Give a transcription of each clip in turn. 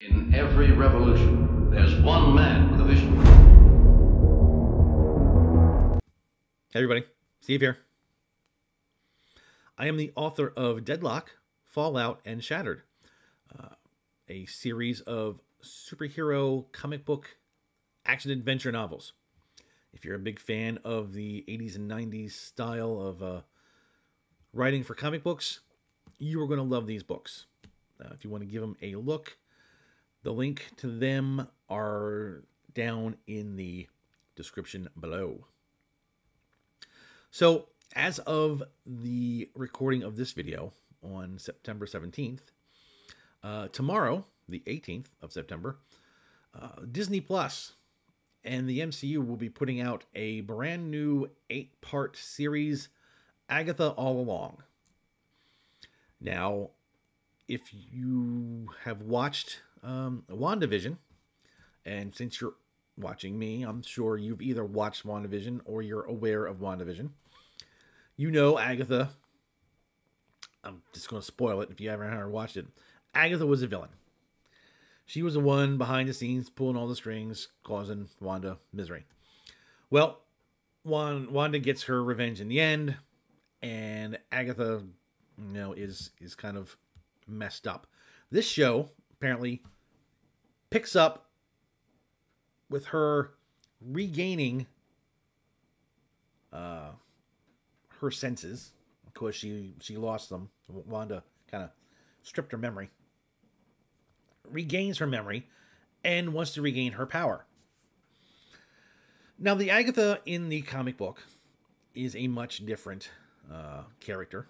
In every revolution, there's one man with a vision. Hey everybody, Steve here. I am the author of Deadlock, Fallout, and Shattered, a series of superhero comic book action adventure novels. If you're a big fan of the 80s and 90s style of writing for comic books, you are going to love these books. If you want to give them a look, the link to them are down in the description below. So, as of the recording of this video on September 17th, tomorrow, the 18th of September, Disney Plus and the MCU will be putting out a brand new 8-part series, Agatha All Along. Now, if you have watched WandaVision, and since you're watching me, I'm sure you've either watched WandaVision or you're aware of WandaVision. You know Agatha. I'm just going to spoil it if you haven't watched it. Agatha was a villain. She was the one behind the scenes pulling all the strings, causing Wanda misery. Well, Wanda gets her revenge in the end, and Agatha, is kind of messed up. This show apparently picks up with her regaining her senses, because she lost them. Wanda kind of stripped her memory, regains her memory, and wants to regain her power. Now, the Agatha in the comic book is a much different character.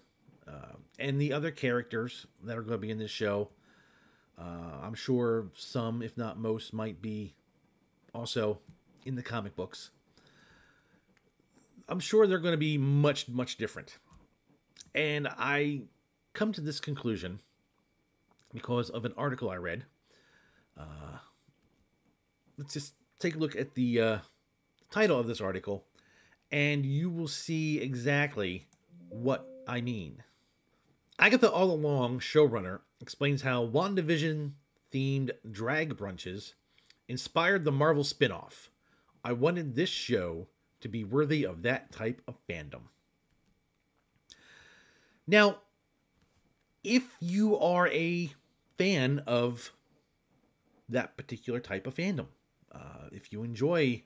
And the other characters that are going to be in this show, I'm sure some, if not most, might be also in the comic books. I'm sure they're going to be much, much different. And I come to this conclusion because of an article I read. Let's just take a look at the title of this article, and you will see exactly what I mean. Agatha All Along showrunner explains how WandaVision-themed drag brunches inspired the Marvel spin-off. I wanted this show to be worthy of that type of fandom. Now, if you are a fan of that particular type of fandom, if you enjoy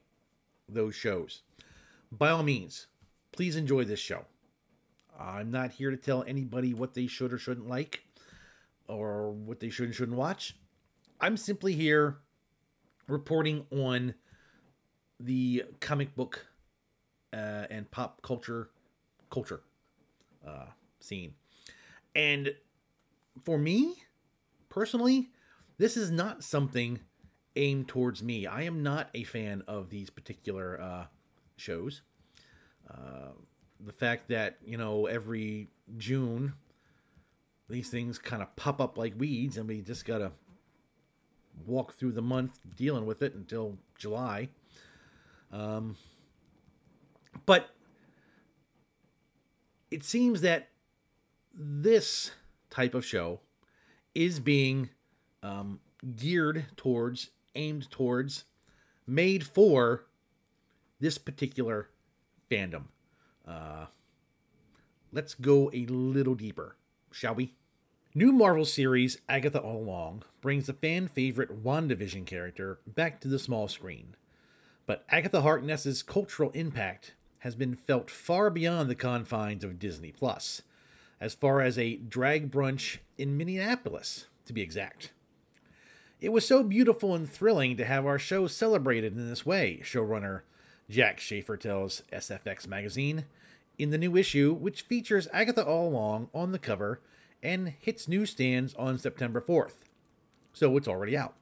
those shows, by all means, please enjoy this show. I'm not here to tell anybody what they should or shouldn't like, or what they should and shouldn't watch. I'm simply here reporting on the comic book and pop culture scene. And for me, personally, this is not something aimed towards me. I am not a fan of these particular shows. The fact that, every June, these things kind of pop up like weeds, and we just got to walk through the month dealing with it until July. But it seems that this type of show is being aimed towards, made for this particular fandom. Let's go a little deeper, shall we? New Marvel series Agatha All Along brings the fan favorite WandaVision character back to the small screen. But Agatha Harkness's cultural impact has been felt far beyond the confines of Disney Plus, as far as a drag brunch in Minneapolis, to be exact. It was so beautiful and thrilling to have our show celebrated in this way, showrunner Jack Schaefer tells SFX magazine, in the new issue, which features Agatha All Along on the cover and hits newsstands on September 4th. So it's already out,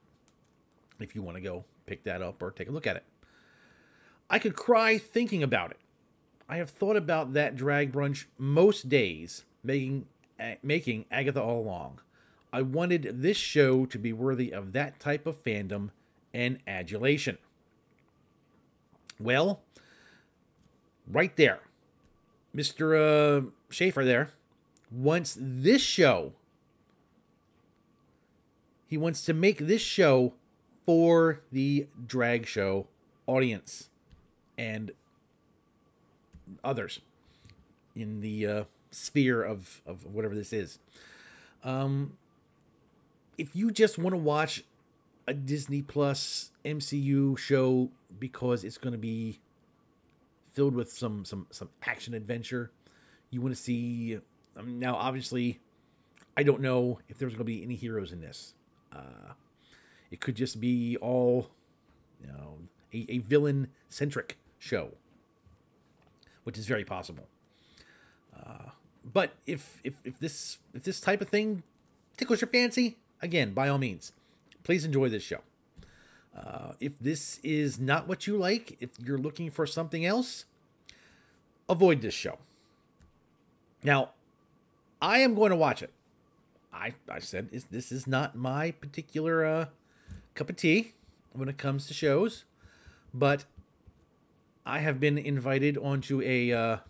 if you want to go pick that up or take a look at it. I could cry thinking about it. I have thought about that drag brunch most days, making Agatha All Along. I wanted this show to be worthy of that type of fandom and adulation. Well, right there, Mr. Schaefer there wants this show He wants to make this show for the drag show audience and others in the sphere of whatever this is. If you just want to watch a Disney Plus MCU show because it's going to be filled with some action adventure, you want to see. Now, obviously, I don't know if there's going to be any heroes in this. It could just be all, a villain-centric show, which is very possible. But if this type of thing tickles your fancy, again, by all means, please enjoy this show. If this is not what you like, if you're looking for something else, avoid this show. Now, I am going to watch it. I said this is not my particular cup of tea when it comes to shows, but I have been invited onto a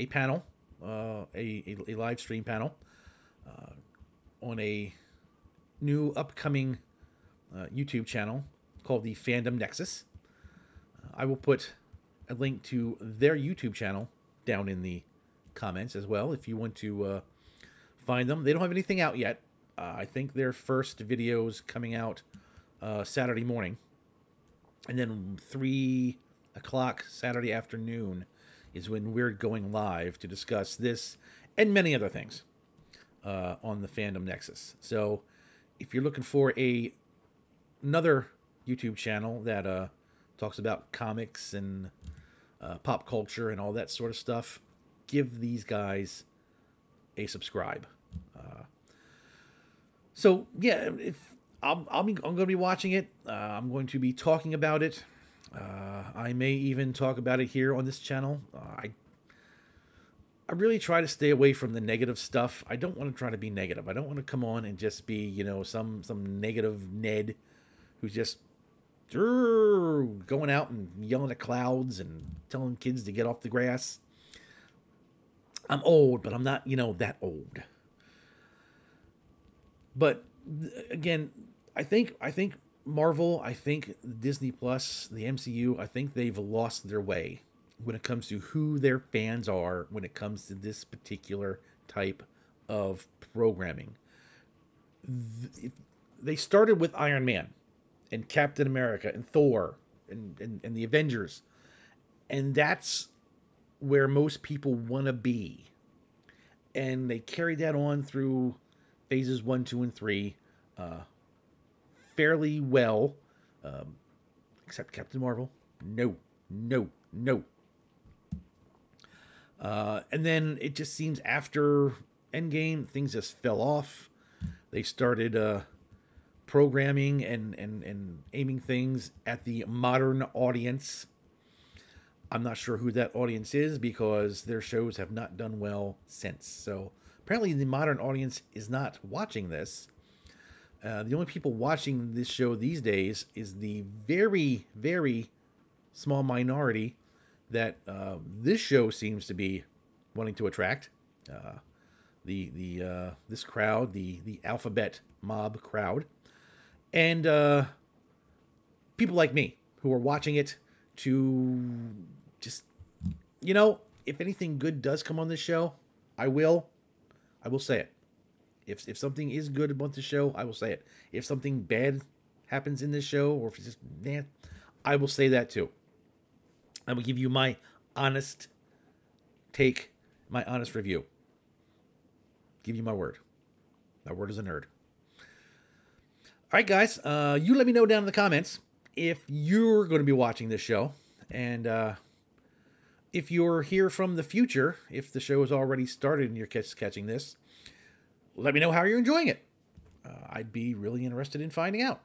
panel, a live stream panel, on a new upcoming YouTube channel called the Fandom Nexus. I will put a link to their YouTube channel down in the comments as well if you want to find them. They don't have anything out yet. I think their first video is coming out Saturday morning, and then 3 o'clock Saturday afternoon is when we're going live to discuss this and many other things on the Fandom Nexus. So if you're looking for another YouTube channel that talks about comics and pop culture and all that sort of stuff, give these guys a subscribe. So yeah, if I'm going to be watching it, I'm going to be talking about it. I may even talk about it here on this channel. I really try to stay away from the negative stuff. I don't want to try to be negative. I don't want to come on and just be, some negative Ned who's just going out and yelling at clouds and telling kids to get off the grass. I'm old, but I'm not, that old. But again, I think Marvel, I think Disney Plus, the MCU, I think they've lost their way when it comes to who their fans are when it comes to this particular type of programming. They started with Iron Man and Captain America and Thor and the Avengers. And that's where most people want to be. And they carried that on through phases 1, 2, and 3 fairly well. Except Captain Marvel. No. And then it just seems after Endgame, things just fell off. They started programming and aiming things at the modern audience. I'm not sure who that audience is because their shows have not done well since. So apparently the modern audience is not watching this. The only people watching this show these days is the very, very small minority that this show seems to be wanting to attract. This crowd, the alphabet mob crowd, and people like me who are watching it to just, if anything good does come on this show, I will say it. If something is good about the show, I will say it. If something bad happens in this show, or if it's just I will say that too. I will give you my honest take, my honest review. Give you my word. My word is a nerd. All right, guys. You let me know down in the comments if you're going to be watching this show. And if you're here from the future, if the show has already started and you're catching this, let me know how you're enjoying it. I'd be really interested in finding out.